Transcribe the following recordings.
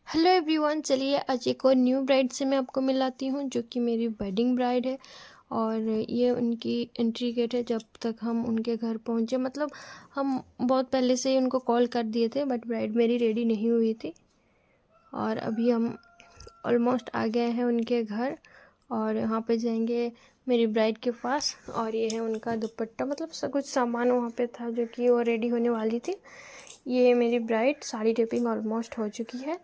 Hello everyone, चलिए आज एक और न्यू ब्राइड से मैं आपको मिलाती हूँ जो कि मेरी वेडिंग ब्राइड है। और ये उनकी एंट्री गेट है। जब तक हम उनके घर पहुँचे, मतलब हम बहुत पहले से ही उनको कॉल कर दिए थे, बट ब्राइड मेरी रेडी नहीं हुई थी। और अभी हम ऑलमोस्ट आ गए हैं उनके घर और यहाँ पे जाएंगे मेरी ब्राइड के पास। और ये है उनका दुपट्टा, मतलब सब कुछ सामान वहाँ पे था जो कि वो रेडी होने वाली थी। ये मेरी ब्राइड, साड़ी टेपिंग ऑलमोस्ट हो चुकी है।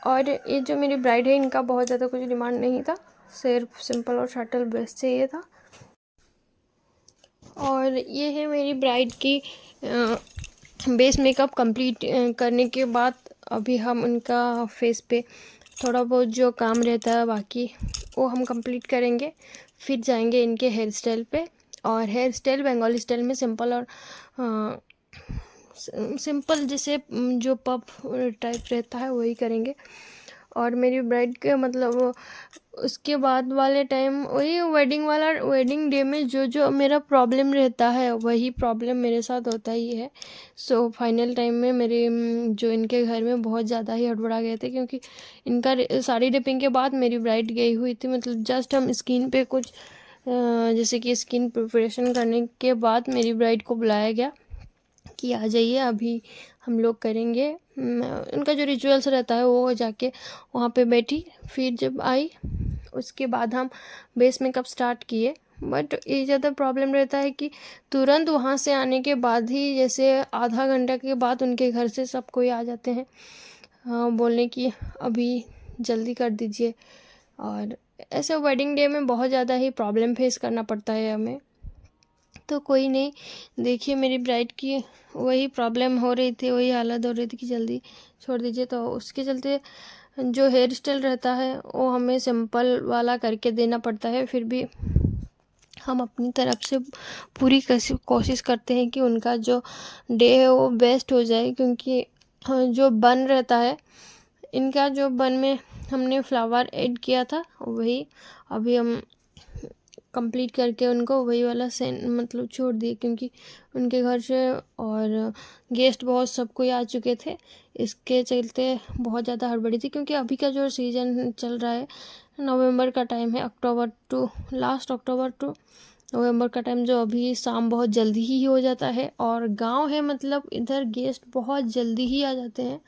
और ये जो मेरी ब्राइड है, इनका बहुत ज़्यादा कुछ डिमांड नहीं था, सिर्फ सिंपल और शटल बेस चाहिए था। और ये है मेरी ब्राइड की बेस मेकअप कंप्लीट करने के बाद अभी हम उनका फेस पे थोड़ा बहुत जो काम रहता है बाकी वो हम कंप्लीट करेंगे। फिर जाएंगे इनके हेयर स्टाइल पे। और हेयर स्टाइल बंगाली स्टाइल में सिंपल और सिंपल जैसे जो पफ टाइप रहता है वही करेंगे। और मेरी ब्राइड के मतलब उसके बाद वाले टाइम वही वेडिंग डे में जो जो मेरा प्रॉब्लम रहता है वही प्रॉब्लम मेरे साथ होता ही है। सो फाइनल टाइम में मेरे जो इनके घर में बहुत ज़्यादा ही हड़बड़ा गए थे, क्योंकि इनका साड़ी डिपिंग के बाद मेरी ब्राइड गई हुई थी। मतलब जस्ट हम स्किन पे कुछ जैसे कि स्किन प्रिपरेशन करने के बाद मेरी ब्राइड को बुलाया गया कि आ जाइए, अभी हम लोग करेंगे। उनका जो रिचुअल्स रहता है वो जाके वहाँ पे बैठी। फिर जब आई उसके बाद हम बेस मेकअप स्टार्ट किए। बट ये ज़्यादा प्रॉब्लम रहता है कि तुरंत वहाँ से आने के बाद ही, जैसे आधा घंटा के बाद उनके घर से सब कोई आ जाते हैं बोलने की अभी जल्दी कर दीजिए। और ऐसे वेडिंग डे में बहुत ज़्यादा ही प्रॉब्लम फेस करना पड़ता है हमें। तो कोई नहीं, देखिए मेरी ब्राइड की वही प्रॉब्लम हो रही थी, वही हालत हो रही थी कि जल्दी छोड़ दीजिए। तो उसके चलते जो हेयर स्टाइल रहता है वो हमें सिंपल वाला करके देना पड़ता है। फिर भी हम अपनी तरफ से पूरी कोशिश करते हैं कि उनका जो डे है वो बेस्ट हो जाए। क्योंकि जो बन रहता है इनका, जो बन में हमने फ्लावर ऐड किया था वही अभी हम कंप्लीट करके उनको वही वाला सेंट मतलब छोड़ दिए, क्योंकि उनके घर से और गेस्ट बहुत सब कोई आ चुके थे। इसके चलते बहुत ज़्यादा हड़बड़ी थी, क्योंकि अभी का जो सीज़न चल रहा है नवंबर का टाइम है, अक्टूबर टू लास्ट अक्टूबर टू नवंबर का टाइम, जो अभी शाम बहुत जल्दी ही हो जाता है। और गांव है, मतलब इधर गेस्ट बहुत जल्दी ही आ जाते हैं।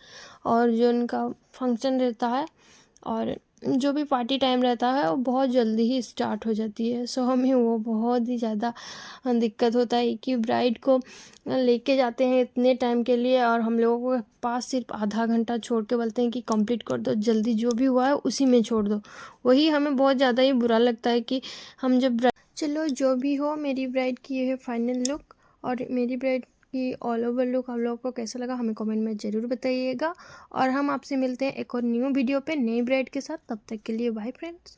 और जो उनका फंक्शन रहता है और जो भी पार्टी टाइम रहता है वो बहुत जल्दी ही स्टार्ट हो जाती है। सो हमें वो बहुत ही ज़्यादा दिक्कत होता है कि ब्राइड को लेके जाते हैं इतने टाइम के लिए और हम लोगों के पास सिर्फ आधा घंटा छोड़ के बोलते हैं कि कंप्लीट कर दो जल्दी, जो भी हुआ है उसी में छोड़ दो। वही हमें बहुत ज़्यादा ही बुरा लगता है कि हम जब चलो जो भी हो, मेरी ब्राइड की ये है फाइनल लुक। और मेरी ब्राइड कि ऑल ओवर लुक आप लोगों को कैसा लगा हमें कमेंट में ज़रूर बताइएगा। और हम आपसे मिलते हैं एक और न्यू वीडियो पे नई ब्राइड के साथ। तब तक के लिए बाय फ्रेंड्स।